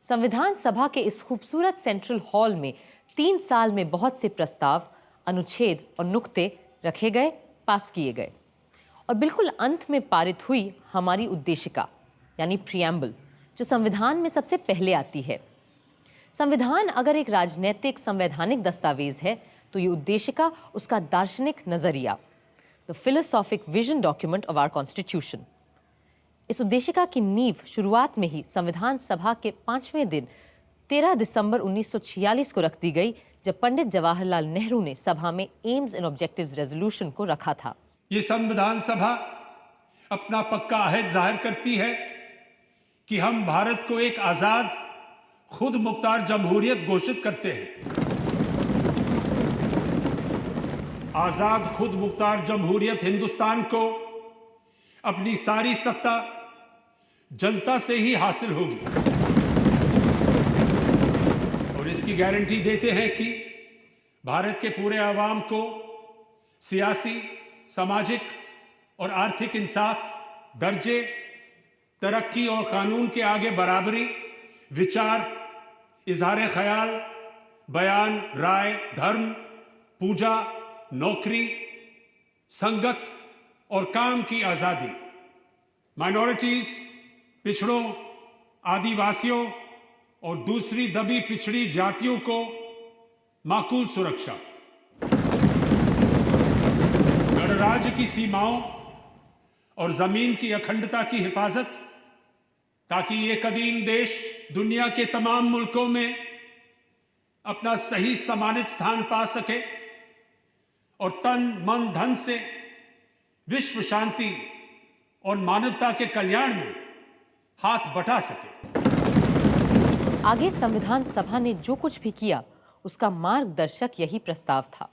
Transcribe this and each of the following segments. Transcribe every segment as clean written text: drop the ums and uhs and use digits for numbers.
संविधान सभा के इस खूबसूरत सेंट्रल हॉल में 3 साल में बहुत से प्रस्ताव, अनुच्छेद और नुक्ते रखे गए, पास किए गए और बिल्कुल अंत में पारित हुई हमारी उद्देशिका यानी प्रियम्बल, जो संविधान में सबसे पहले आती है। संविधान अगर एक राजनीतिक संवैधानिक दस्तावेज है तो ये उद्देशिका उसका दार्शनिक नजरिया, the philosophic vision document of our constitution. इस उद्देशिका की नींव शुरुआत में ही संविधान सभा के 5वें दिन 13 दिसंबर 1946 को रख दी गई, जब पंडित जवाहरलाल नेहरू ने सभा में एम्स एंड ऑब्जेक्टिव्स रेजोल्यूशन को रखा था। ये संविधान सभा अपना पक्का अहद जाहिर करती है कि हम भारत को एक आजाद खुद मुख्तार जमहूरियत घोषित करते हैं। आजाद खुद मुख्तार जमहूरियत हिंदुस्तान को अपनी सारी सत्ता जनता से ही हासिल होगी और इसकी गारंटी देते हैं कि भारत के पूरे आवाम को सियासी, सामाजिक और आर्थिक इंसाफ, दर्जे, तरक्की और कानून के आगे बराबरी, विचार, इजहार ख्याल, बयान, राय, धर्म, पूजा, नौकरी, संगत और काम की आजादी, माइनॉरिटीज, पिछड़ों, आदिवासियों और दूसरी दबी पिछड़ी जातियों को माकूल सुरक्षा, गणराज्य की सीमाओं और जमीन की अखंडता की हिफाजत, ताकि ये कदीम देश दुनिया के तमाम मुल्कों में अपना सही सम्मानित स्थान पा सके और तन, मन, धन से विश्व शांति और मानवता के कल्याण में हाथ बटा सके। आगे संविधान सभा ने जो कुछ भी किया उसका मार्गदर्शक यही प्रस्ताव था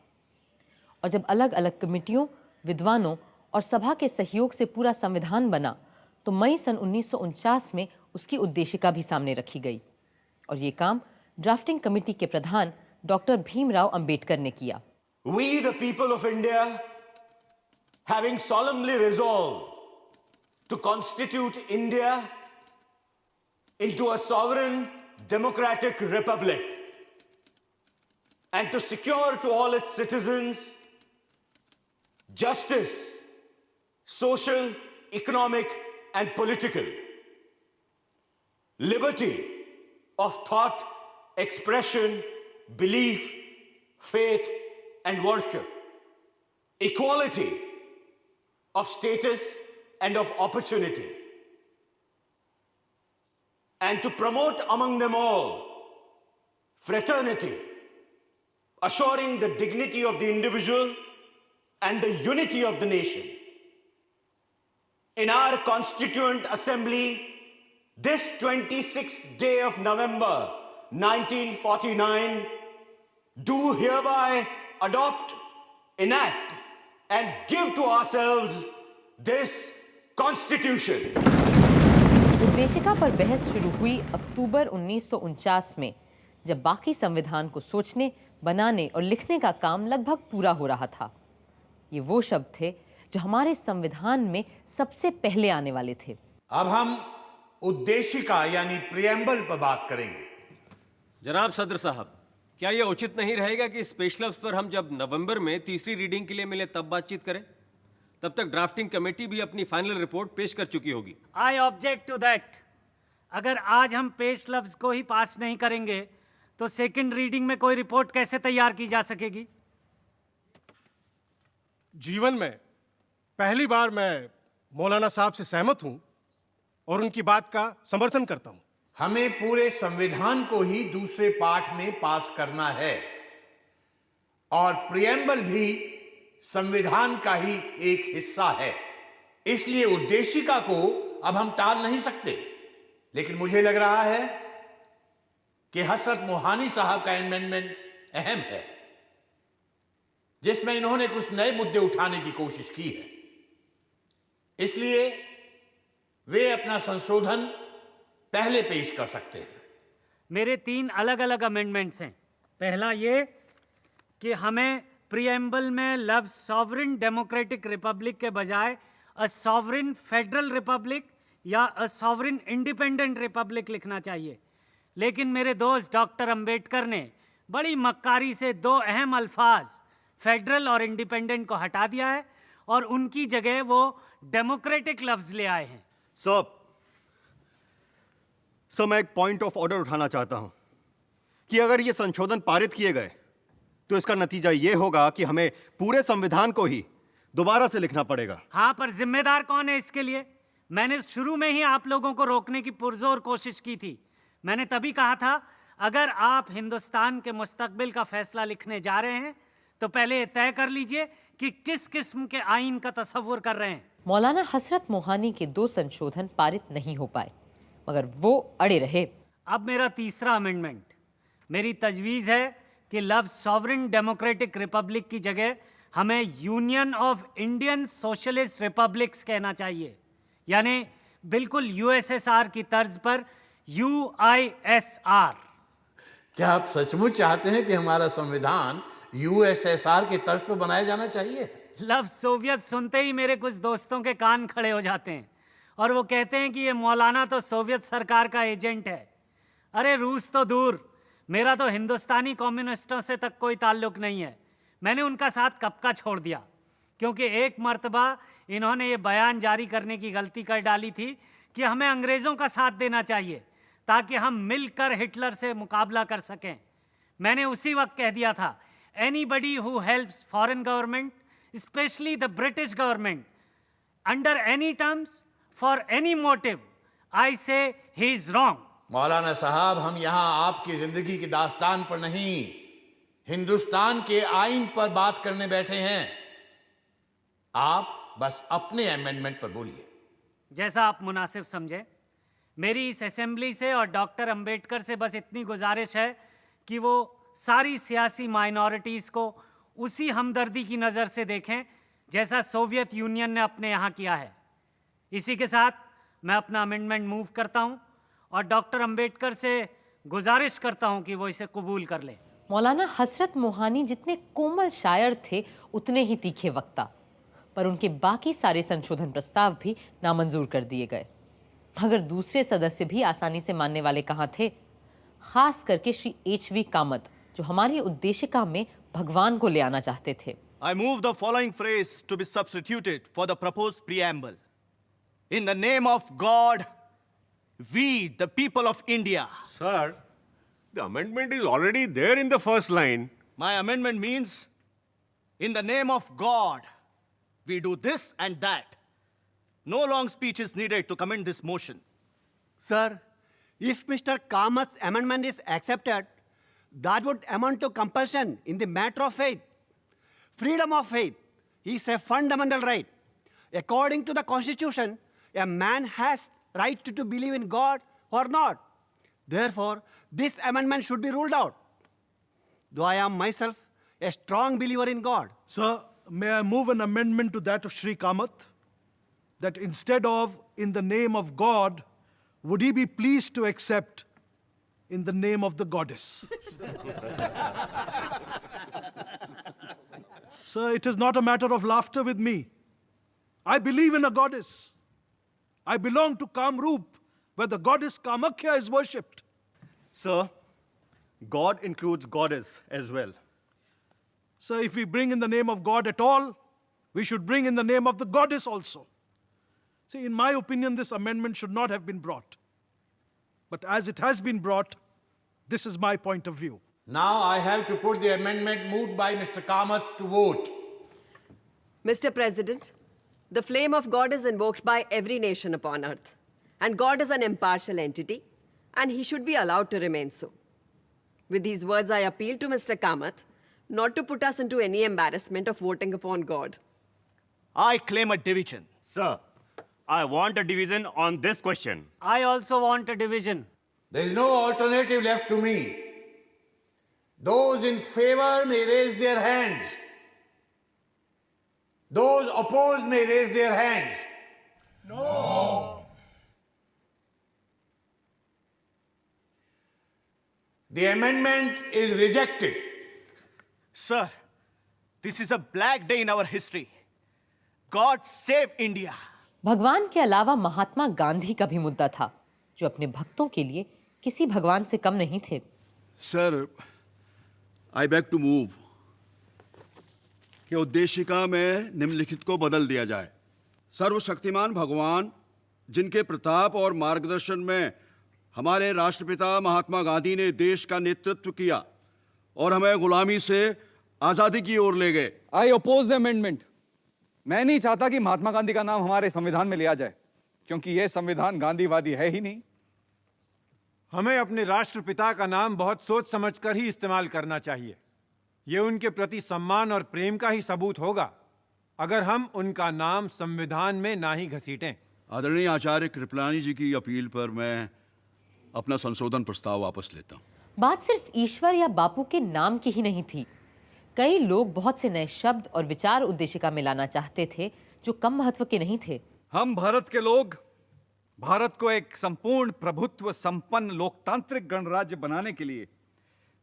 और जब अलग अलग कमिटियों, विद्वानों और सभा के सहयोग से पूरा संविधान बना तो मई सन 1949 में उसकी उद्देशिका भी सामने रखी गई और ये काम ड्राफ्टिंग कमेटी के प्रधान डॉक्टर भीमराव अंबेडकर ने किया। We, the people of India, having solemnly resolved to constitute India into a sovereign democratic republic and to secure to all its citizens justice, social, economic, and political, liberty of thought, expression, belief, faith, and worship, equality of status and of opportunity, and to promote among them all fraternity, assuring the dignity of the individual and the unity of the nation. In our Constituent Assembly, this 26th day of November 1949, do hereby adopt, enact, and give to ourselves this Constitution. उद्देशिका पर बहस शुरू हुई अक्टूबर 1949 में, जब बाकी संविधान को सोचने, बनाने और लिखने का काम लगभग पूरा हो रहा था। ये वो शब्द थे जो हमारे संविधान में सबसे पहले आने वाले थे। अब हम उद्देशिका यानी प्रियम्बल पर बात करेंगे। जनाब सदर साहब, क्या यह उचित नहीं रहेगा कि स्पेशल पर हम जब नवंबर में तीसरी रीडिंग के लिए मिले तब बातचीत करें? तब तक ड्राफ्टिंग कमेटी भी अपनी फाइनल रिपोर्ट पेश कर चुकी होगी। I object to that. अगर आज हम पेश लफ्ज को ही पास नहीं करेंगे तो सेकंड रीडिंग में कोई रिपोर्ट कैसे तैयार की जा सकेगी? जीवन में पहली बार मैं मौलाना साहब से सहमत हूं और उनकी बात का समर्थन करता हूं। हमें पूरे संविधान को ही दूसरे पाठ में पास करना है और प्रियम्बल भी संविधान का ही एक हिस्सा है। इसलिए उद्देशिका को अब हम टाल नहीं सकते, लेकिन मुझे लग रहा है कि हसरत मोहानी साहब का अमेंडमेंट अहम है, जिसमें इन्होंने कुछ नए मुद्दे उठाने की कोशिश की है। इसलिए वे अपना संशोधन पहले पेश कर सकते हैं। मेरे 3 अलग अलग अमेंडमेंट्स हैं। पहला ये कि हमें प्रीएम्बल में लफ्ज सॉवरेन डेमोक्रेटिक रिपब्लिक के बजाय अ सॉवरेन फेडरल रिपब्लिक या अ सॉवरेन इंडिपेंडेंट रिपब्लिक लिखना चाहिए। लेकिन मेरे दोस्त डॉक्टर अंबेडकर ने बड़ी मक्कारी से दो अहम अल्फाज फेडरल और इंडिपेंडेंट को हटा दिया है और उनकी जगह वो डेमोक्रेटिक लफ्ज ले आए हैं। सर मैं एक पॉइंट ऑफ ऑर्डर उठाना चाहता हूं कि अगर ये संशोधन पारित किए गए तो इसका नतीजा ये होगा कि हमें पूरे संविधान को ही दोबारा से लिखना पड़ेगा। हाँ, पर जिम्मेदार कौन है इसके लिए? मैंने शुरू में ही आप लोगों को रोकने की पुरजोर कोशिश की थी। मैंने तभी कहा था अगर आप हिंदुस्तान के मुस्तकबिल का फैसला लिखने जा रहे हैं तो पहले तय कर लीजिए कि किस किस्म के आइन का तसव्वुर कर रहे हैं। मौलाना हसरत मोहानी के 2 संशोधन पारित नहीं हो पाए, मगर वो अड़े रहे। अब मेरा तीसरा अमेंडमेंट, मेरी तजवीज़ है कि लव सॉवरेन डेमोक्रेटिक रिपब्लिक की जगह हमें union of Indian socialist republics कहना चाहिए, यानी बिल्कुल यूएसएसआर की तर्ज पर UISR। क्या आप सचमुच चाहते हैं कि हमारा संविधान यूएसएसआर की तर्ज पर बनाया जाना चाहिए? लफ्ज़ सोवियत सुनते ही मेरे कुछ दोस्तों के कान खड़े हो जाते हैं और वो कहते हैं कि ये मौलाना तो सोवियत सरकार का एजेंट है। अरे रूस तो दूर, मेरा तो हिंदुस्तानी कम्युनिस्टों से तक कोई ताल्लुक नहीं है। मैंने उनका साथ कब का छोड़ दिया, क्योंकि एक मर्तबा इन्होंने ये बयान जारी करने की गलती कर डाली थी कि हमें अंग्रेज़ों का साथ देना चाहिए ताकि हम मिलकर हिटलर से मुकाबला कर सकें। मैंने उसी वक्त कह दिया था, anybody who helps foreign government, especially the British government, under any terms for any motive, I say ही इज रॉन्ग। मौलाना साहब, हम यहां आपकी जिंदगी की दास्तान पर नहीं, हिंदुस्तान के आइन पर बात करने बैठे हैं। आप बस अपने अमेंडमेंट पर बोलिए। जैसा आप मुनासिब समझे। मेरी इस असेंबली से और डॉक्टर अंबेडकर से बस इतनी गुजारिश है कि वो सारी सियासी माइनॉरिटीज़ को उसी हमदर्दी की नज़र से देखें जैसा सोवियत यूनियन ने अपने यहाँ किया है। इसी के साथ मैं अपना अमेंडमेंट मूव करता हूँ और डॉक्टर अंबेडकर से गुजारिश करता हूँ कि वो इसे कबूल कर लें। मौलाना हसरत मोहानी जितने कोमल शायर थे उतने ही तीखे वक्ता, पर उनके बाकी सारे संशोधन प्रस्ताव भी नामंजूर कर दिए गए। मगर दूसरे सदस्य भी आसानी से मानने वाले कहाँ थे, खास करके श्री HV कामत, जो हमारी उद्देशिका में भगवान को ले आना चाहते थे। I move the following phrase to be substituted for the proposed preamble. In the name of God, we, the people of India. Sir, the amendment is already there in the first line. My amendment means, in the name of God, we do this and that. No long speech is needed to commend this motion. Sir, if Mr. Kamat's amendment is accepted, that would amount to compulsion in the matter of faith. Freedom of faith is a fundamental right. According to the Constitution, a man has right to believe in God or not. Therefore, this amendment should be ruled out. Though I am myself a strong believer in God. Sir, may I move an amendment to that of Shri Kamath, that instead of in the name of God, would he be pleased to accept in the name of the goddess? Sir, it is not a matter of laughter with me. I believe in a goddess. I belong to Kamrup, where the goddess Kamakhya is worshipped. Sir, God includes goddess as well. So if we bring in the name of God at all, we should bring in the name of the goddess also. See, in my opinion, this amendment should not have been brought. But as it has been brought, this is my point of view. Now I have to put the amendment moved by Mr. Kamath to vote. Mr. President, the flame of God is invoked by every nation upon earth. And God is an impartial entity, and he should be allowed to remain so. With these words, I appeal to Mr. Kamath not to put us into any embarrassment of voting upon God. I claim a division. Sir, I want a division on this question. I also want a division. There is no alternative left to me. Those in favor may raise their hands. Those opposed may raise their hands. No. The amendment is rejected. Sir, this is a black day in our history. God save India. भगवान के अलावा महात्मा गांधी का भी मुद्दा था, जो अपने भक्तों के लिए किसी भगवान से कम नहीं थे। Sir, I beg to move कि उद्देशिका में निम्नलिखित को बदल दिया जाए। सर्वशक्तिमान भगवान जिनके प्रताप और मार्गदर्शन में हमारे राष्ट्रपिता महात्मा गांधी ने देश का नेतृत्व किया और हमें गुलामी से आजादी की ओर ले गए। आई ओपोज द अमेंडमेंट। मैं नहीं चाहता कि महात्मा गांधी का नाम हमारे संविधान में लिया जाए, क्योंकि यह संविधान गांधीवादी है ही नहीं। हमें अपने राष्ट्रपिता का नाम बहुत सोच समझकर ही इस्तेमाल करना चाहिए। ये उनके प्रति सम्मान और प्रेम का ही सबूत होगा अगर हम उनका नाम संविधान में ना ही घसीटें। आदरणीय आचार्य कृपलानी जी की अपील पर मैं अपना संशोधन प्रस्ताव वापस लेता हूं। बात सिर्फ ईश्वर या बापू के नाम की ही नहीं थी। कई लोग बहुत से नए शब्द और विचार उद्देशिका में लाना चाहते थे जो कम महत्व के नहीं थे। हम भारत के लोग भारत को एक संपूर्ण प्रभुत्व संपन्न लोकतांत्रिक गणराज्य बनाने के लिए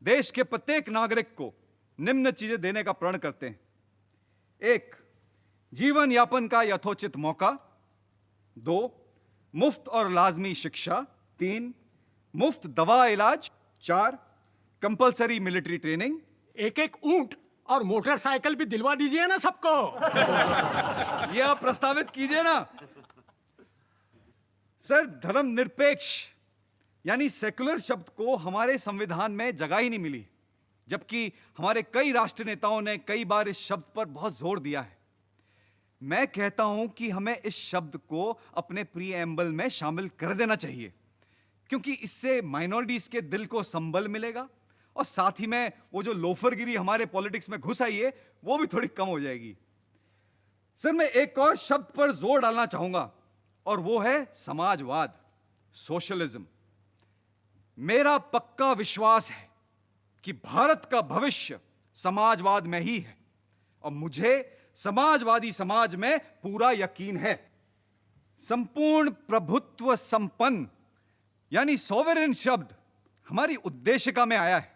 देश के प्रत्येक नागरिक को निम्न चीजें देने का प्रण करते हैं। 1. जीवन यापन का यथोचित मौका। 2. मुफ्त और लाजमी शिक्षा। 3. मुफ्त दवा इलाज। 4. Compulsory military training. एक एक ऊंट और मोटरसाइकिल भी दिलवा दीजिए ना सबको। ये आप प्रस्तावित कीजिए ना। सर, धर्मनिरपेक्ष यानी सेकुलर शब्द को हमारे संविधान में जगह ही नहीं मिली, जबकि हमारे कई राष्ट्र नेताओं ने कई बार इस शब्द पर बहुत जोर दिया है। मैं कहता हूं कि हमें इस शब्द को अपने प्रीएम्बल में शामिल कर देना चाहिए, क्योंकि इससे माइनॉरिटीज के दिल को संबल मिलेगा और साथ ही में वो जो लोफरगिरी हमारे पॉलिटिक्स में घुस आई है वो भी थोड़ी कम हो जाएगी। सर, मैं एक और शब्द पर जोर डालना चाहूंगा और वो है समाजवाद, सोशलिज्म। मेरा पक्का विश्वास है कि भारत का भविष्य समाजवाद में ही है और मुझे समाजवादी समाज में पूरा यकीन है। संपूर्ण प्रभुत्व संपन्न यानी सॉवरेन शब्द हमारी उद्देशिका में आया है,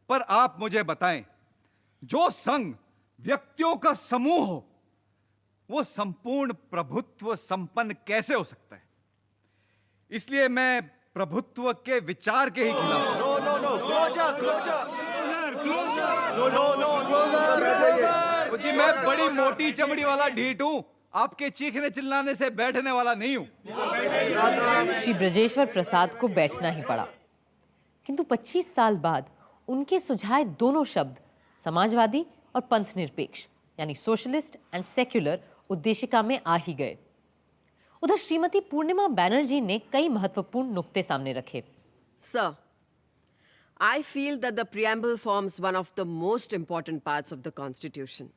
पर आप मुझे बताएं, जो संघ व्यक्तियों का समूह हो वो संपूर्ण प्रभुत्व संपन्न कैसे हो सकता है? इसलिए मैं प्रभुत्व के विचार के ही खिलाफ हूं। जी, मैं बड़ी मोटी चमड़ी वाला ढीठ हूं, आपके चीखने चिल्लाने से बैठने वाला नहीं हूं। श्री ब्रजेश्वर प्रसाद को बैठना ही पड़ा, किंतु 25 साल बाद उनके सुझाए दोनों शब्द समाजवादी और पंथ निरपेक्ष यानी सोशलिस्ट एंड सेक्युलर उद्देशिका में आ ही गए। उधर श्रीमती पूर्णिमा बैनर्जी ने कई महत्वपूर्ण नुक्ते सामने रखे। Sir, I feel that the preamble forms one of the most important parts of the Constitution.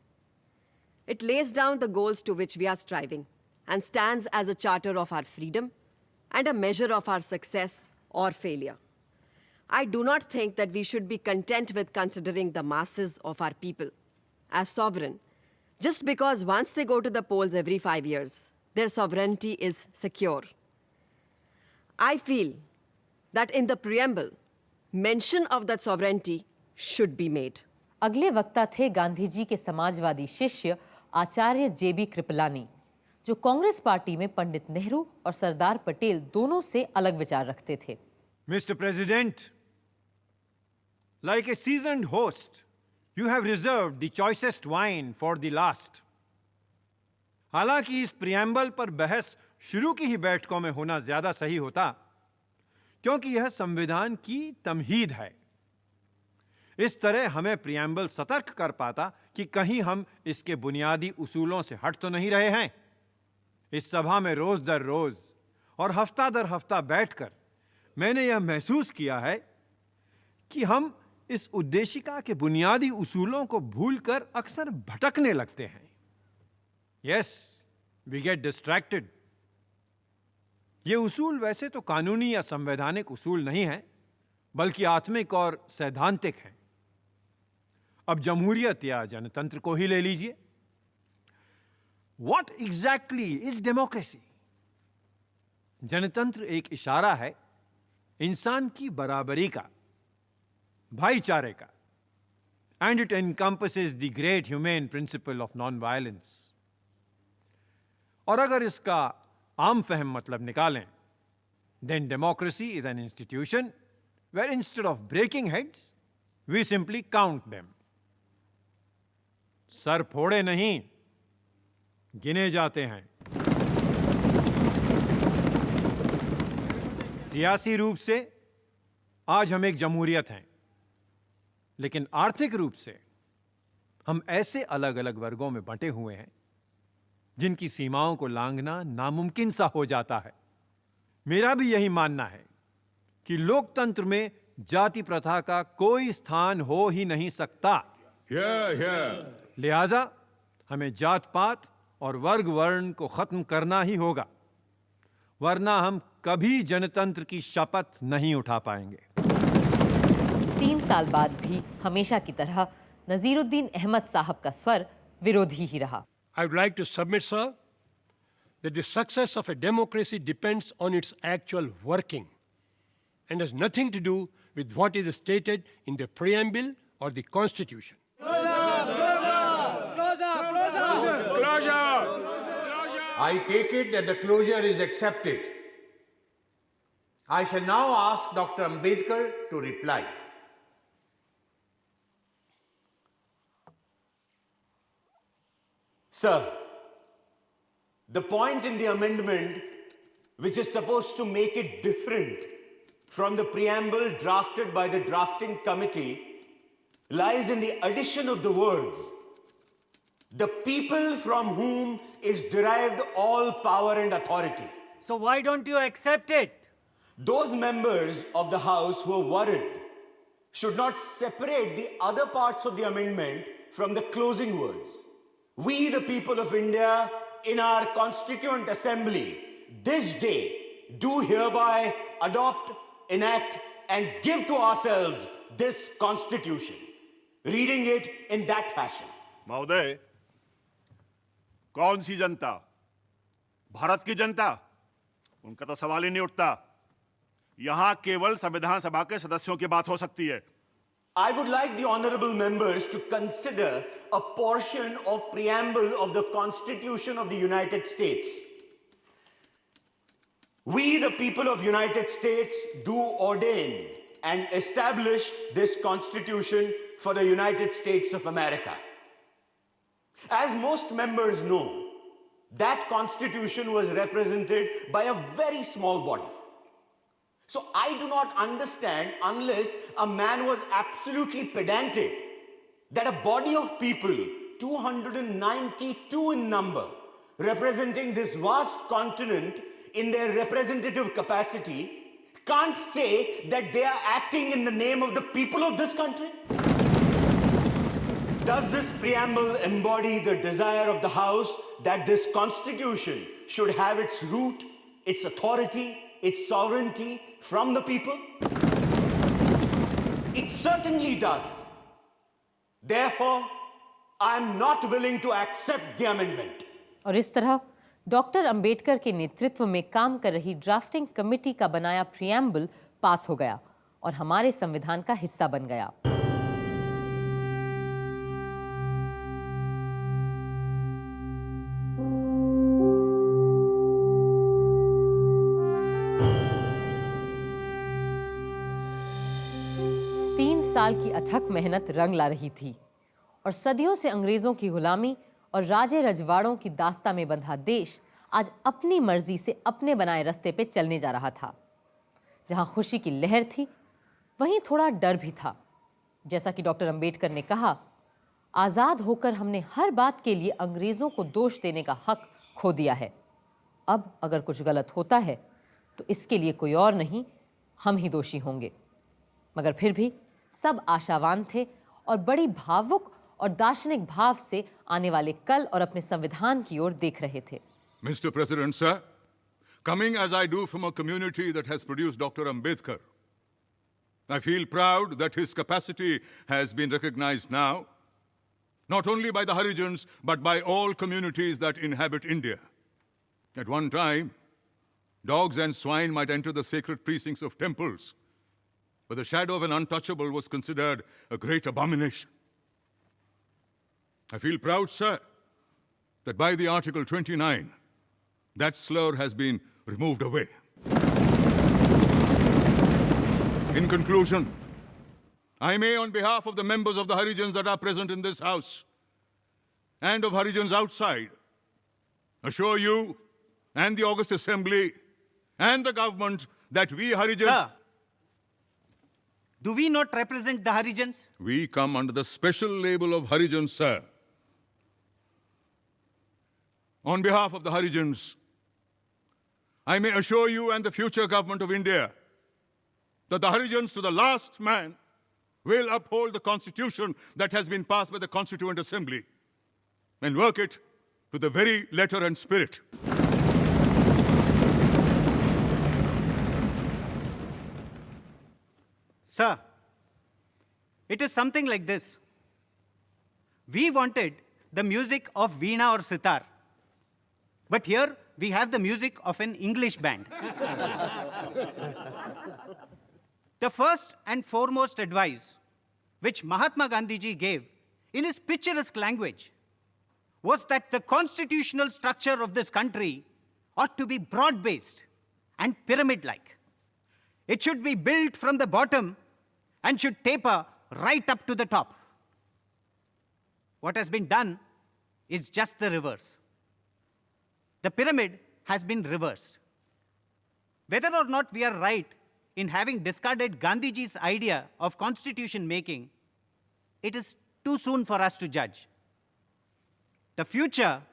It lays down the goals to which we are striving and stands as a charter of our freedom and a measure of our success or failure. I do not think that we should be content with considering the masses of our people as sovereign just because once they go to the polls every 5 years, their sovereignty is secure. I feel that in the preamble, mention of that sovereignty should be made. अगले वक्ता थे गांधी जी के समाजवादी शिष्य आचार्य जेबी कृपलानी, जो Congress party में पंडित नेहरू और सरदार पटेल दोनों से अलग विचार रखते थे। Mr. President, like a seasoned host, you have reserved the choicest wine for the last. हालांकि इस प्रियम्बल पर बहस शुरू की ही बैठकों में होना ज्यादा सही होता, क्योंकि यह संविधान की तमहीद है। इस तरह हमें प्रियम्बल सतर्क कर पाता कि कहीं हम इसके बुनियादी उसूलों से हट तो नहीं रहे हैं। इस सभा में रोज दर रोज और हफ्ता दर हफ्ता बैठकर मैंने यह महसूस किया है कि हम इस उद्देशिका के बुनियादी उसूलों को भूलकर अक्सर भटकने लगते हैं। Yes, we get distracted. ये उसूल वैसे तो कानूनी या संवैधानिक उसूल नहीं है, बल्कि आत्मिक और सैद्धांतिक हैं। अब जमहूरियत या जनतंत्र को ही ले लीजिए। What exactly is democracy? जनतंत्र एक इशारा है इंसान की बराबरी का, भाईचारे का, and it encompasses the great humane principle of non-violence. और अगर इसका आम फहम मतलब निकालें then democracy is an institution where instead of breaking heads, we simply count them. Sir फोड़े नहीं, गिने जाते हैं. सियासी रूप से आज हम एक जमहूरियत हैं, लेकिन आर्थिक रूप से हम ऐसे अलग अलग वर्गों में बंटे हुए हैं जिनकी सीमाओं को लांघना नामुमकिन सा हो जाता है. मेरा भी यही मानना है कि लोकतंत्र में जाति प्रथा का कोई स्थान हो ही नहीं सकता. लिहाजा हमें जात पात और वर्ग वर्ण को खत्म करना ही होगा, वरना हम कभी जनतंत्र की शपथ नहीं उठा पाएंगे. 3 साल बाद भी हमेशा की तरह नजीरुद्दीन अहमद साहब का स्वर विरोधी ही रहा. I would like to submit, sir, that the success of a democracy depends on its actual working and has nothing to do with what is stated in the preamble or the constitution. I take it that the closure is accepted. I shall now ask Dr. Ambedkar to reply. Sir, the point in the amendment which is supposed to make it different from the preamble drafted by the drafting committee lies in the addition of the words, "the people from whom is derived all power and authority." So why don't you accept it? Those members of the House who are worried should not separate the other parts of the amendment from the closing words. We, the people of India, in our Constituent Assembly, this day, do hereby adopt, enact, and give to ourselves this Constitution. Reading it in that fashion. महोदय, कौन सी जनता? भारत की जनता? उनका तो सवाल ही नहीं उठता. यहां केवल संविधान सभा के सदस्यों की बात हो सकती है. I would like the honorable members to consider a portion of preamble of the Constitution of the United States. We, the people of United States, do ordain and establish this Constitution for the United States of America. As most members know, that Constitution was represented by a very small body. So I do not understand, unless a man was absolutely pedantic, that a body of people, 292 in number, representing this vast continent in their representative capacity, can't say that they are acting in the name of the people of this country. Does this preamble embody the desire of the House that this Constitution should have its root, its authority, its sovereignty from the people? It certainly does. Therefore, I am not willing to accept the amendment. और इस तरह doctor Ambedkar के नेतृत्व में काम कर रही drafting committee का बनाया प्रियम्बल पास हो गया और हमारे संविधान का हिस्सा बन गया. साल की अथक मेहनत रंग ला रही थी और सदियों से अंग्रेजों की गुलामी और राजे रजवाड़ों की दास्ता में बंधा देश आज अपनी मर्जी से अपने बनाए रास्ते पे चलने जा रहा था. जहां खुशी की लहर थी, वहीं थोड़ा डर भी था. जैसा कि डॉक्टर अंबेडकर ने कहा, आजाद होकर हमने हर बात के लिए अंग्रेजों को दोष देने का हक खो दिया है. अब अगर कुछ गलत होता है तो इसके लिए कोई और नहीं, हम ही दोषी होंगे. मगर फिर भी सब आशावान थे और बड़ी भावुक और दार्शनिक भाव से आने वाले कल और अपने संविधान की ओर देख रहे थे. Mr. President, sir, coming as I do from a community that has produced Dr. Ambedkar, I feel proud that his capacity has been recognized now, not only by the Harijans, but by all communities that inhabit India. At one time, dogs and swine might enter the sacred precincts of temples, but the shadow of an untouchable was considered a great abomination. I feel proud, sir, that by the Article 29, that slur has been removed away. In conclusion, I may, on behalf of the members of the Harijans that are present in this house and of Harijans outside, assure you and the August Assembly and the government that we Harijans... Sir, do we not represent the Harijans? We come under the special label of Harijans, sir. On behalf of the Harijans, I may assure you and the future government of India that the Harijans to the last man will uphold the constitution that has been passed by the Constituent Assembly and work it to the very letter and spirit. Sir, it is something like this. We wanted the music of Veena or Sitar, but here we have the music of an English band. The first and foremost advice which Mahatma Gandhi ji gave in his picturesque language was that the constitutional structure of this country ought to be broad-based and pyramid-like. It should be built from the bottom and should taper right up to the top. What has been done is just the reverse. The pyramid has been reversed. Whether or not we are right in having discarded Gandhiji's idea of constitution making, it is too soon for us to judge. The future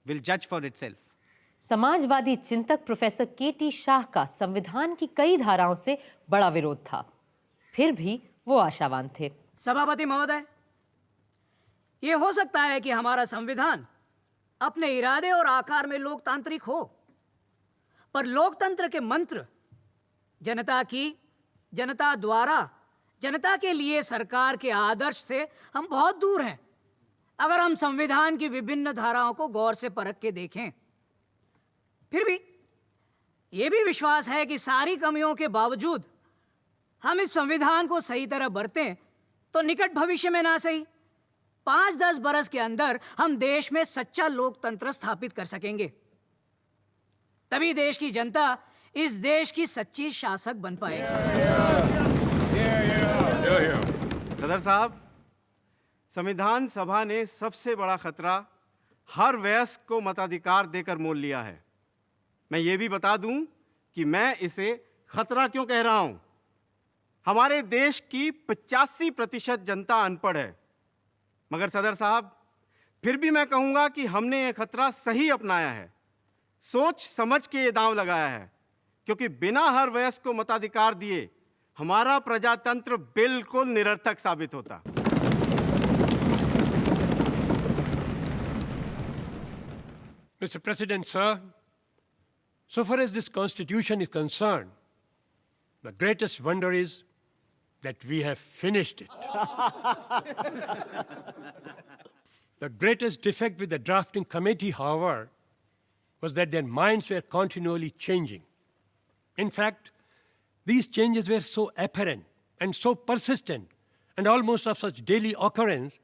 will judge for itself. Samajwadi चिंतक professor केटी शाह का संविधान की कई धाराओं से बड़ा विरोध था, फिर भी वो आशावान थे। सभापति महोदय, ये हो सकता है कि हमारा संविधान अपने इरादे और आकार में लोकतांत्रिक हो, पर लोकतंत्र के मंत्र जनता की, जनता द्वारा, जनता के लिए सरकार के आदर्श से हम बहुत दूर हैं। अगर हम संविधान की विभिन्न धाराओं को गौर से परख के देखें, फिर भी ये भी विश्वास है कि सारी कमियों के बावजूद हम इस संविधान को सही तरह बरतें तो निकट भविष्य में ना सही 5-10 बरस के अंदर हम देश में सच्चा लोकतंत्र स्थापित कर सकेंगे। तभी देश की जनता इस देश की सच्ची शासक बन पाएगी। सदर साहब, संविधान सभा ने सबसे बड़ा खतरा हर वयस्क को मताधिकार देकर मोल लिया है। मैं ये भी बता दूं कि मैं इसे खतरा क्यों कह रहा हूं। हमारे देश की 85% जनता अनपढ़ है, मगर सदर साहब फिर भी मैं कहूंगा कि हमने ये खतरा सही अपनाया है, सोच समझ के ये दांव लगाया है, क्योंकि बिना हर वयस्क को मताधिकार दिए हमारा प्रजातंत्र बिल्कुल निरर्थक साबित होता। Mr. President, sir, so far as this Constitution is concerned, the greatest wonder is that we have finished it. The greatest defect with the drafting committee, however, was that their minds were continually changing. In fact, these changes were so apparent and so persistent and almost of such daily occurrence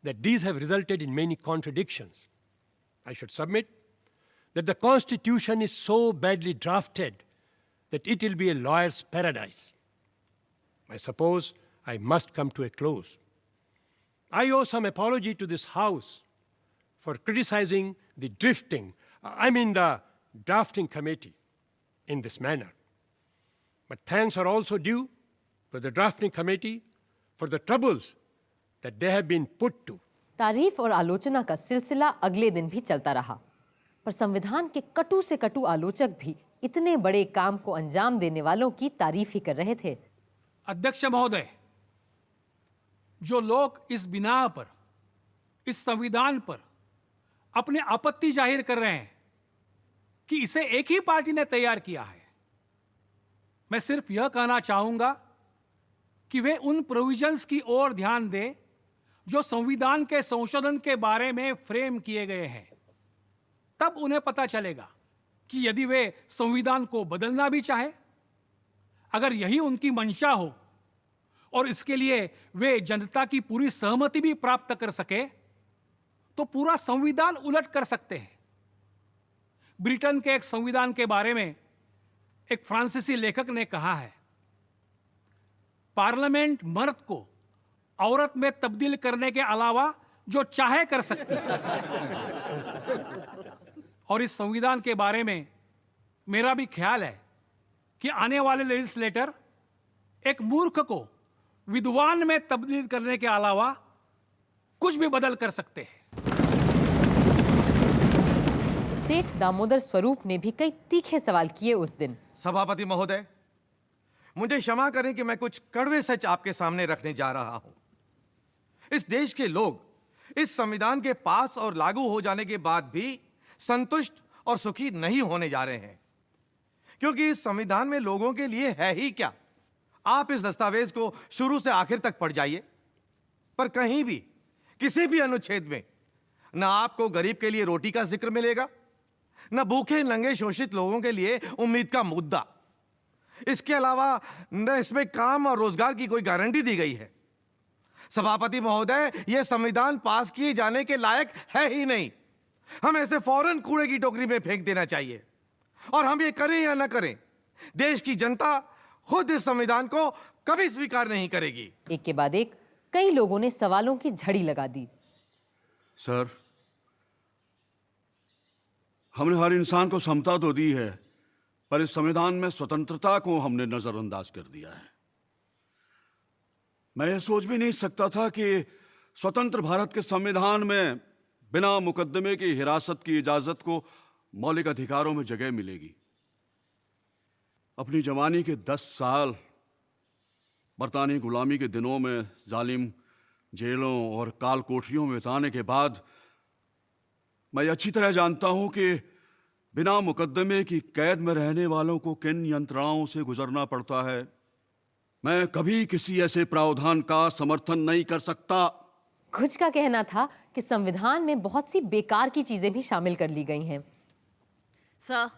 that these have resulted in many contradictions. I should submit that the Constitution is so badly drafted that it will be a lawyer's paradise. I suppose I must come to a close. I owe some apology to this House for criticizing the the drafting committee in this manner. But thanks are also due to the drafting committee for the troubles that they have been put to. तारीफ और आलोचना का सिलसिला अगले दिन भी चलता रहा, पर संविधान के कटु से कटु आलोचक भी इतने बड़े काम को अंजाम देने वालों की तारीफ ही कर रहे थे। अध्यक्ष महोदय, जो लोग इस बिना पर, इस संविधान पर अपने आपत्ति जाहिर कर रहे हैं कि इसे एक ही पार्टी ने तैयार किया है, मैं सिर्फ यह कहना चाहूंगा कि वे उन प्रोविजंस की ओर ध्यान दें जो संविधान के संशोधन के बारे में फ्रेम किए गए हैं। तब उन्हें पता चलेगा कि यदि वे संविधान को बदलना भी चाहे, अगर यही उनकी मंशा हो और इसके लिए वे जनता की पूरी सहमति भी प्राप्त कर सके, तो पूरा संविधान उलट कर सकते हैं। ब्रिटेन के एक संविधान के बारे में एक फ्रांसीसी लेखक ने कहा है, पार्लियामेंट मर्द को औरत में तब्दील करने के अलावा जो चाहे कर सकती है। और इस संविधान के बारे में मेरा भी ख्याल है कि आने वाले लेजिस्लेटर एक मूर्ख को विद्वान में तब्दील करने के अलावा कुछ भी बदल कर सकते हैं। सेठ दामोदर स्वरूप ने भी कई तीखे सवाल किए उस दिन। सभापति महोदय, मुझे क्षमा करें कि मैं कुछ कड़वे सच आपके सामने रखने जा रहा हूं। इस देश के लोग इस संविधान के पास और लागू हो जाने के बाद भी संतुष्ट और सुखी नहीं होने जा रहे हैं, क्योंकि इस संविधान में लोगों के लिए है ही क्या। आप इस दस्तावेज को शुरू से आखिर तक पढ़ जाइए, पर कहीं भी किसी भी अनुच्छेद में ना आपको गरीब के लिए रोटी का जिक्र मिलेगा, न भूखे नंगे शोषित लोगों के लिए उम्मीद का मुद्दा। इसके अलावा न इसमें काम और रोजगार की कोई गारंटी दी गई है। सभापति महोदय, यह संविधान पास किए जाने के लायक है ही नहीं। हम ऐसे फौरन कूड़े की टोकरी में फेंक देना चाहिए। और हम ये करें या ना करें, देश की जनता खुद इस संविधान को कभी स्वीकार नहीं करेगी। एक के बाद एक कई लोगों ने सवालों की झड़ी लगा दी। सर, हमने हर इंसान को समता तो दी है, पर इस संविधान में स्वतंत्रता को हमने नजरअंदाज कर दिया है। मैं यह सोच भी नहीं सकता था कि स्वतंत्र भारत के संविधान में बिना मुकदमे की हिरासत की इजाजत को मौलिक अधिकारों में जगह मिलेगी। अपनी जवानी के 10 साल बरतानी गुलामी के दिनों में जालिम जेलों और काल कोठरियों में बिताने के बाद मैं अच्छी तरह जानता हूं कि बिना मुकदमे की कैद में रहने वालों को किन यंत्रणाओं से गुजरना पड़ता है। मैं कभी किसी ऐसे प्रावधान का समर्थन नहीं कर सकता। कुछ का कहना था कि संविधान में बहुत सी बेकार की चीजें भी शामिल कर ली गई हैं। Sir,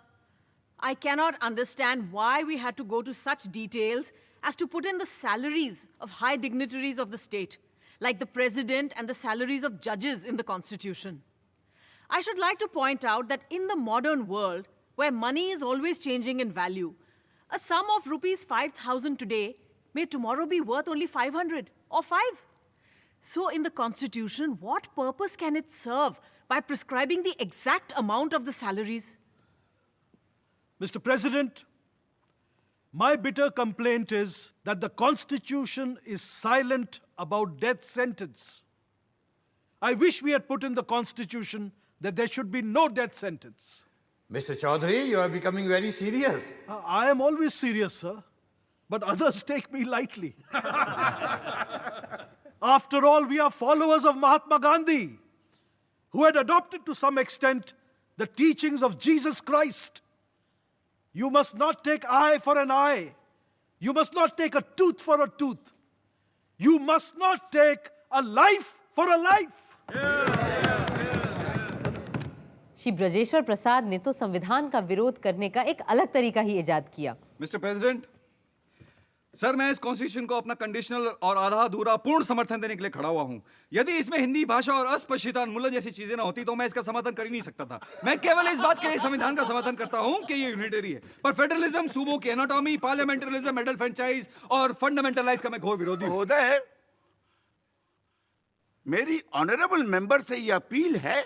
I cannot understand why we had to go to such details as to put in the salaries of high dignitaries of the state, like the president and the salaries of judges in the Constitution. I should like to point out that in the modern world, where money is always changing in value, a sum of rupees 5,000 today may tomorrow be worth only 500 or 5. So in the Constitution, what purpose can it serve by prescribing the exact amount of the salaries? Mr. President, my bitter complaint is that the Constitution is silent about death sentence. I wish we had put in the Constitution that there should be no death sentence. Mr. Chaudhary, you are becoming very serious. I am always serious, sir, but others take me lightly. After all, we are followers of Mahatma Gandhi, who had adopted to some extent the teachings of Jesus Christ. You must not take eye for an eye. You must not take a tooth for a tooth. You must not take a life for a life. Shri Brajeshwar प्रसाद ने तो संविधान का विरोध करने का एक अलग तरीका ही इजाद किया। मिस्टर प्रेसिडेंट, सर, मैं इस कॉन्स्टिट्यूशन को अपना कंडीशनल और आधा अधूरा पूर्ण समर्थन देने के लिए खड़ा हुआ हूं। यदि इसमें हिंदी भाषा और अस्पृश्यता उन्मूलन जैसी चीजें ना होती तो मैं इसका समर्थन कर ही नहीं सकता था। मैं केवल इस बात के लिए संविधान का समर्थन करता हूं कि ये यूनिटरी है, पर फेडरलिज्म, सूबों की एनाटॉमी, पार्लियामेंटरिज्म, एडल्ट फ्रेंचाइज और फंडामेंटलाइज का मैं घोर विरोधी हूं। मेरी ऑनरेबल मेंबर से ये अपील है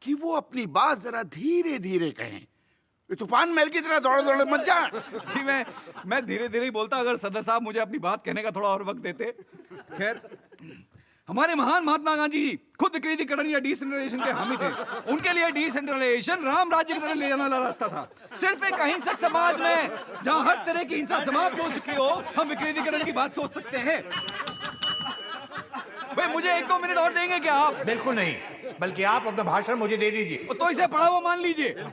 कि वो अपनी बात जरा धीरे धीरे कहें। तूफान महल की तरह दौड़ दौड़ मत जा। जी, मैं धीरे धीरे ही बोलता अगर सदर साहब मुझे अपनी बात कहने का थोड़ा और वक्त देते। खैर, हमारे महान महात्मा गांधी जी खुद विकेंद्रीकरण या डिसेंट्रलाइजेशन के हामी थे। उनके लिए डिसेंट्रलाइजेशन राम राज्य की तरह ले जाने वाला रास्ता था। सिर्फ एक अहिंसक समाज में जहां हर तरह की हिंसा समाप्त हो चुकी हो, हम विकेंद्रीकरण की बात सोच सकते हैं। भाई, मुझे 1-2 मिनट और देंगे क्या आप? बिल्कुल नहीं, बल्कि आप अपना भाषण मुझे दे दीजिए। तो इसे पढ़ा हुआ मान लीजिए।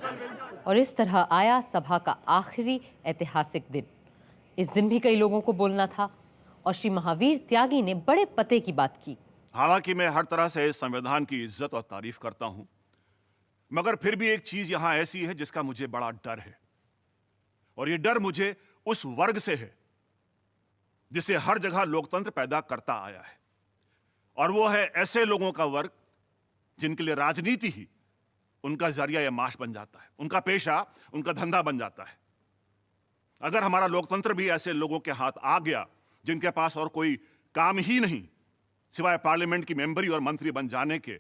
और इस तरह आया सभा का आखिरी ऐतिहासिक दिन। इस दिन भी कई लोगों को बोलना था और श्री महावीर त्यागी ने बड़े पते की बात की। हालांकि मैं हर तरह से इस संविधान की इज्जत और तारीफ करता हूं, मगर फिर भी एक चीज यहां ऐसी है जिसका मुझे बड़ा डर है, और ये डर मुझे उस वर्ग से है जिसे हर जगह लोकतंत्र पैदा करता आया है, और वो है ऐसे लोगों का वर्ग जिनके लिए राजनीति ही उनका जरिया या माश बन जाता है, उनका पेशा, उनका धंधा बन जाता है। अगर हमारा लोकतंत्र भी ऐसे लोगों के हाथ आ गया जिनके पास और कोई काम ही नहीं सिवाय पार्लियामेंट की मेंबरी और मंत्री बन जाने के,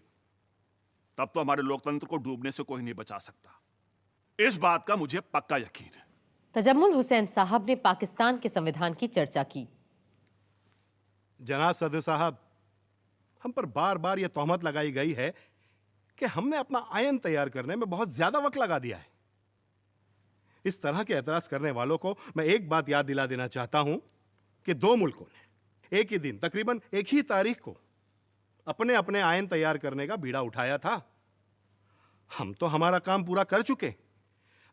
तब तो हमारे लोकतंत्र को डूबने से कोई नहीं बचा सकता। इस बात का मुझे पक्का यकीन है। तजम्मुल हुसैन साहब ने पाकिस्तान के संविधान की चर्चा की। जनाब सदर साहब, हम पर बार बार यह तोहमत लगाई गई है कि हमने अपना आयन तैयार करने में बहुत ज्यादा वक्त लगा दिया है। इस तरह के एतराज करने वालों को मैं एक बात याद दिला देना चाहता हूं कि दो मुल्कों ने एक ही दिन, तकरीबन एक ही तारीख को अपने अपने आयन तैयार करने का बीड़ा उठाया था। हम तो हमारा काम पूरा कर चुके,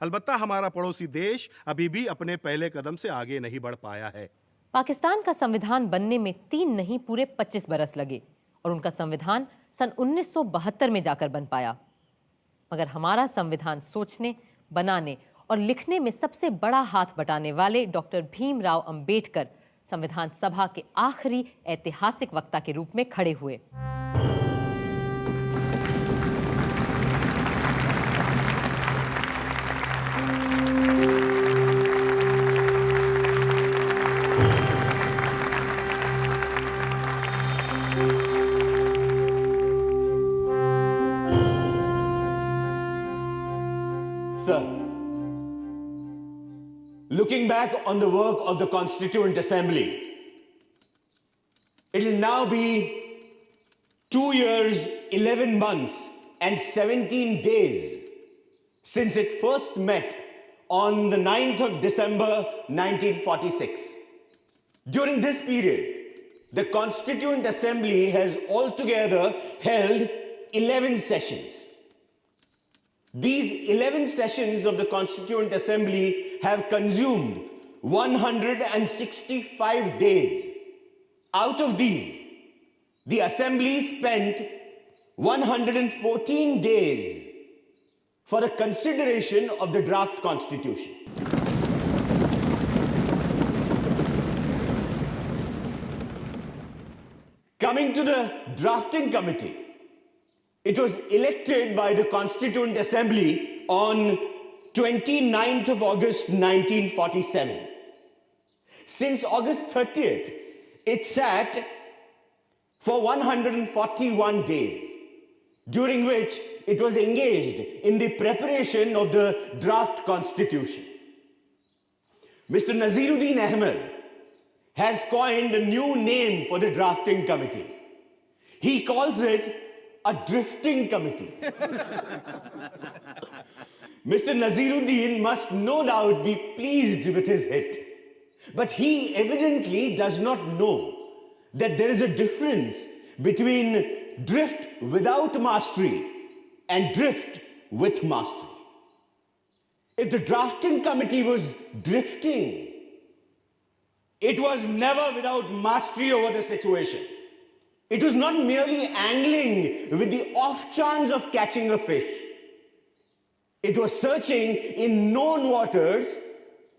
अलबत्ता हमारा पड़ोसी देश अभी भी अपने पहले कदम से आगे नहीं बढ़ पाया है। पाकिस्तान का संविधान बनने में 3 नहीं पूरे 25 बरस लगे और उनका संविधान सन 1972 में जाकर बन पाया। मगर हमारा संविधान सोचने, बनाने और लिखने में सबसे बड़ा हाथ बटाने वाले डॉक्टर भीमराव अंबेडकर संविधान सभा के आखिरी ऐतिहासिक वक्ता के रूप में खड़े हुए। Sir, looking back on the work of the Constituent Assembly, it will now be 2 years, 11 months, and 17 days since it first met on the 9th of December 1946. During this period, the Constituent Assembly has altogether held 11 sessions. These 11 sessions of the Constituent Assembly have consumed 165 days. Out of these, the Assembly spent 114 days for the consideration of the draft Constitution. Coming to the drafting committee, it was elected by the Constituent Assembly on 29th of August 1947. Since August 30th, it sat for 141 days, during which it was engaged in the preparation of the draft Constitution. Mr. Naziruddin Ahmed has coined a new name for the drafting committee. He calls it a drifting committee. Mr. Naziruddin must no doubt be pleased with his hit, but he evidently does not know that there is a difference between drift without mastery and drift with mastery. If the drafting committee was drifting, it was never without mastery over the situation. It was not merely angling with the off chance of catching a fish. It was searching in known waters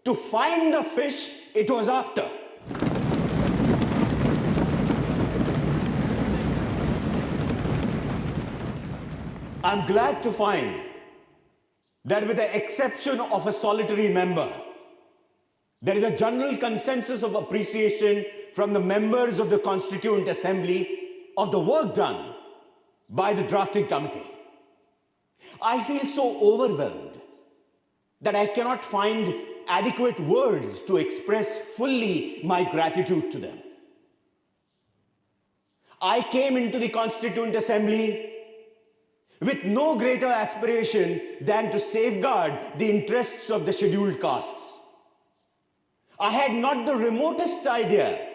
to find the fish it was after. I'm glad to find that with the exception of a solitary member, there is a general consensus of appreciation from the members of the Constituent Assembly of the work done by the drafting committee. I feel so overwhelmed that I cannot find adequate words to express fully my gratitude to them. I came into the Constituent Assembly with no greater aspiration than to safeguard the interests of the scheduled castes. I had not the remotest idea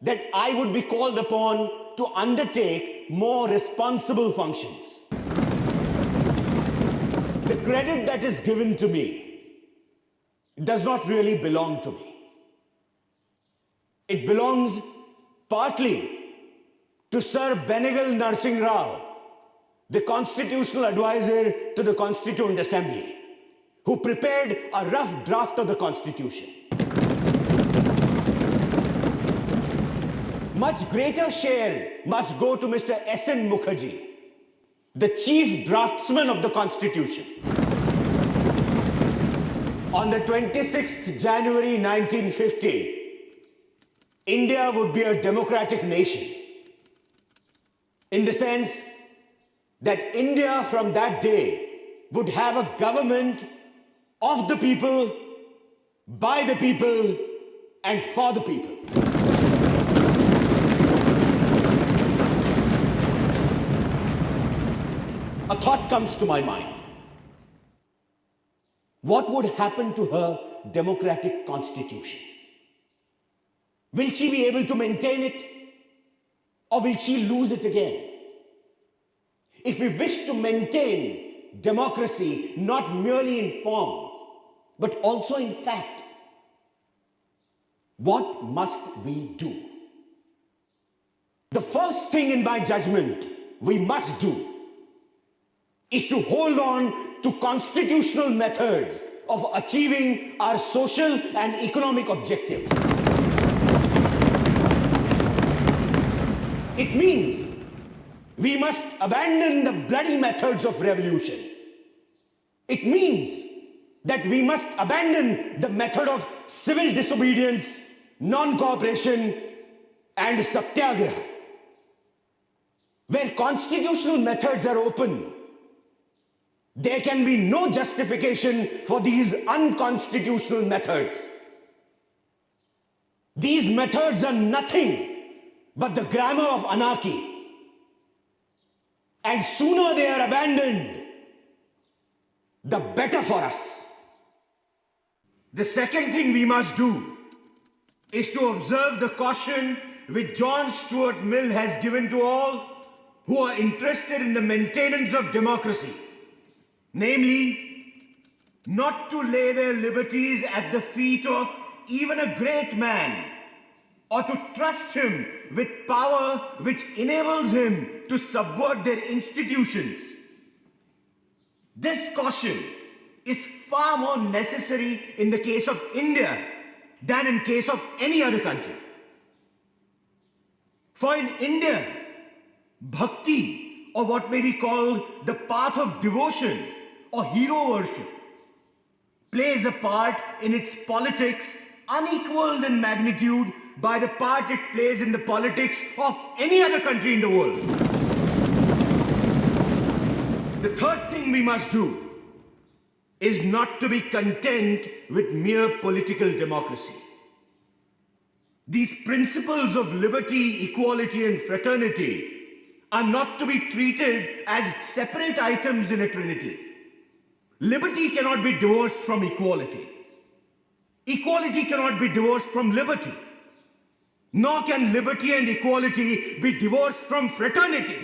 that I would be called upon to undertake more responsible functions. The credit that is given to me does not really belong to me. It belongs partly to Sir Benegal Narsingh Rao, the constitutional advisor to the Constituent Assembly, who prepared a rough draft of the Constitution. Much greater share must go to Mr. S.N. Mukherjee, the chief draftsman of the Constitution. On the 26th January 1950, India would be a democratic nation. In the sense that India from that day would have a government of the people, by the people, and for the people. A thought comes to my mind. What would happen to her democratic constitution? Will she be able to maintain it, or will she lose it again? If we wish to maintain democracy not merely in form, but also in fact, what must we do? The first thing in my judgment we must do is to hold on to constitutional methods of achieving our social and economic objectives. It means we must abandon the bloody methods of revolution. It means that we must abandon the method of civil disobedience, non-cooperation, and satyagraha. Where constitutional methods are open, there can be no justification for these unconstitutional methods. These methods are nothing but the grammar of anarchy. And sooner they are abandoned, the better for us. The second thing we must do is to observe the caution which John Stuart Mill has given to all who are interested in the maintenance of democracy. Namely, not to lay their liberties at the feet of even a great man, or to trust him with power which enables him to subvert their institutions. This caution is far more necessary in the case of India than in case of any other country. For in India, bhakti, or what may be called the path of devotion or hero worship, plays a part in its politics unequaled in magnitude by the part it plays in the politics of any other country in the world. The third thing we must do is not to be content with mere political democracy. These principles of liberty, equality, and fraternity are not to be treated as separate items in a trinity. Liberty cannot be divorced from equality. Equality cannot be divorced from liberty. Nor can liberty and equality be divorced from fraternity.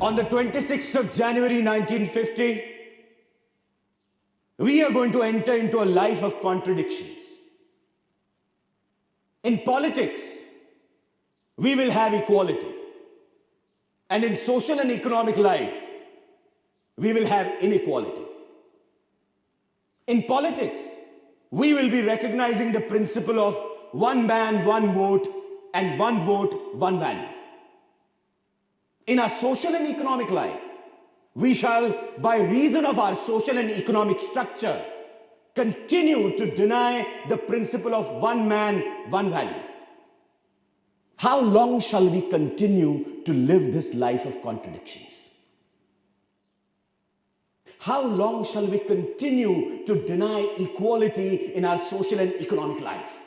On the 26th of January 1950, we are going to enter into a life of contradictions. In politics, we will have equality. And in social and economic life, we will have inequality. In politics, we will be recognizing the principle of one man, one vote, and one vote, one value. In our social and economic life, we shall, by reason of our social and economic structure, continue to deny the principle of one man, one value. How long shall we continue to live this life of contradictions? How long shall we continue to deny equality in our social and economic life?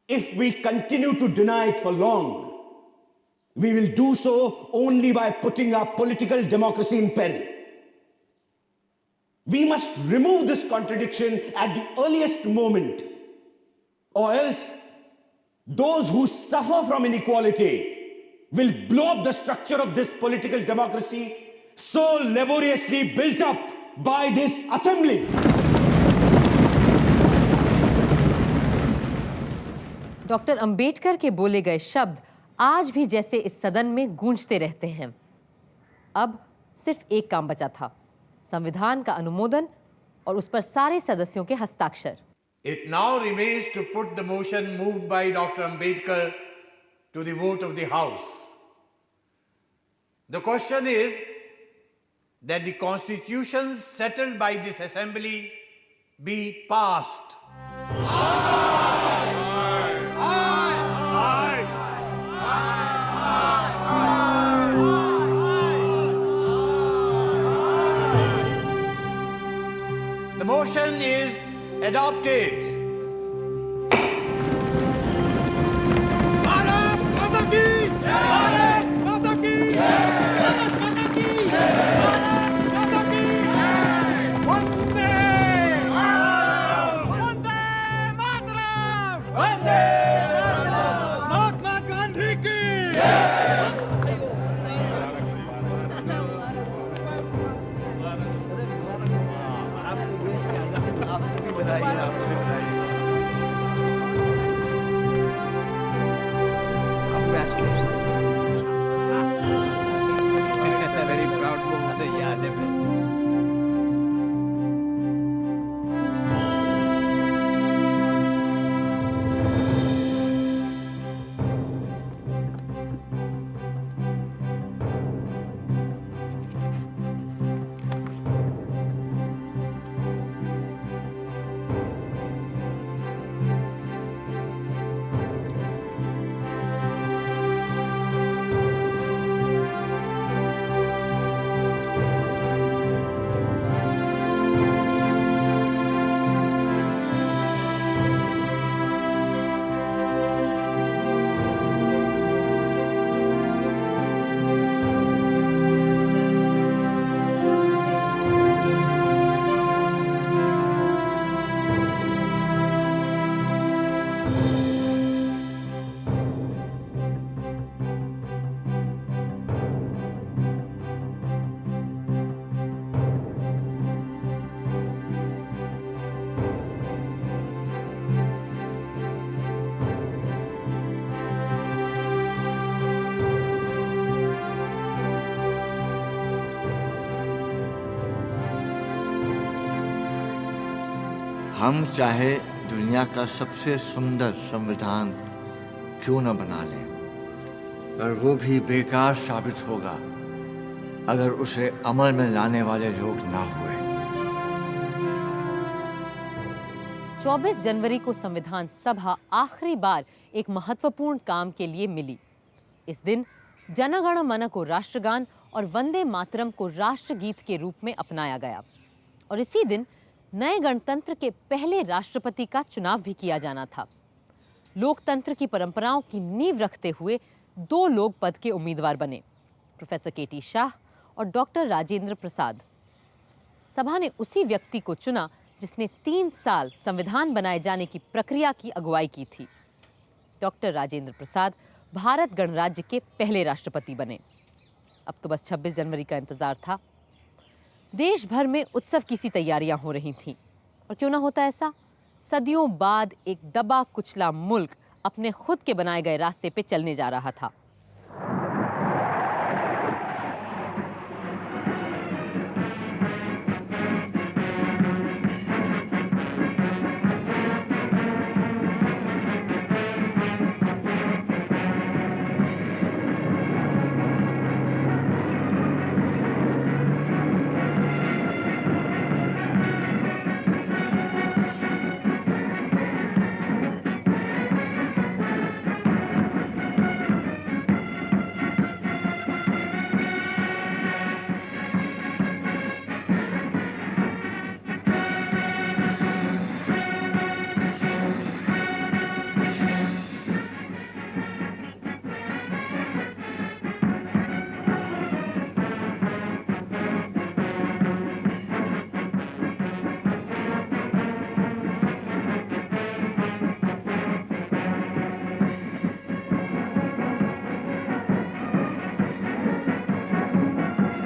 If we continue to deny it for long, we will do so only by putting our political democracy in peril. We must remove this contradiction at the earliest moment, or else those who suffer from inequality will blow up the structure of this political democracy so laboriously built up by this assembly. Doctor Ambedkar के बोले गए शब्द आज भी जैसे इस सदन में गूंजते रहते हैं। अब सिर्फ एक काम बचा था, संविधान का अनुमोदन और उस पर सारे सदस्यों के हस्ताक्षर। It now remains to put the motion moved by Dr. Ambedkar to the vote of the House. The question is that the constitutions settled by this assembly be passed. The motion is adopted. Bharat माता की जय, भारत माता की जय, भारत माता की जय, भारत माता की जय, वंदे मातरम, वंदे मातरम, वंदे मातरम, महात्मा गांधी की जय। हम चाहे दुनिया का सबसे सुंदर संविधान क्यों न बना लें, पर वो भी बेकार साबित होगा अगर उसे अमल में लाने वाले लोग ना हुए। 24 जनवरी को संविधान सभा आखिरी बार एक महत्वपूर्ण काम के लिए मिली। इस दिन जन गण मन को राष्ट्रगान और वंदे मातरम को राष्ट्रगीत के रूप में अपनाया गया और इसी दिन नए गणतंत्र के पहले राष्ट्रपति का चुनाव भी किया जाना था। लोकतंत्र की परंपराओं की नींव रखते हुए 2 लोग पद के उम्मीदवार बने, प्रोफेसर केटी शाह और डॉक्टर राजेंद्र प्रसाद। सभा ने उसी व्यक्ति को चुना जिसने 3 साल संविधान बनाए जाने की प्रक्रिया की अगुवाई की थी। डॉक्टर राजेंद्र प्रसाद भारत गणराज्य के पहले राष्ट्रपति बने। अब तो बस 26 जनवरी का इंतजार था। देश भर में उत्सव की सी तैयारियां हो रही थीं। और क्यों ना होता ऐसा, सदियों बाद एक दबा कुचला मुल्क अपने खुद के बनाए गए रास्ते पे चलने जा रहा था।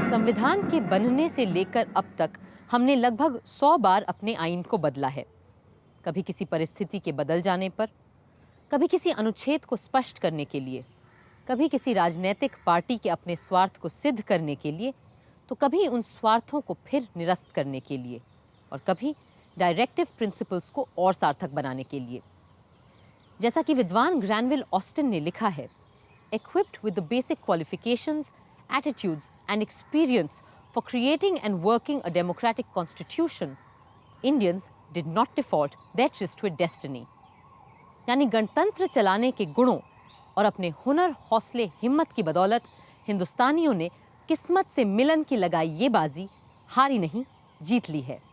संविधान के बनने से लेकर अब तक हमने लगभग 100 बार अपने आईन को बदला है। कभी किसी परिस्थिति के बदल जाने पर, कभी किसी अनुच्छेद को स्पष्ट करने के लिए, कभी किसी राजनीतिक पार्टी के अपने स्वार्थ को सिद्ध करने के लिए, तो कभी उन स्वार्थों को फिर निरस्त करने के लिए और कभी डायरेक्टिव प्रिंसिपल्स को और सार्थक बनाने के लिए। जैसा कि विद्वान ग्रैनविल ऑस्टिन ने लिखा है, equipped with the basic qualifications, attitudes and experience for creating and working a democratic constitution, Indians did not default their tryst to a destiny. यानी गणतंत्र चलाने के गुणों और अपने हुनर, हौसले, हिम्मत की बदौलत हिंदुस्तानियों ने किस्मत से मिलन की लगाई ये बाजी हारी नहीं, जीत ली है।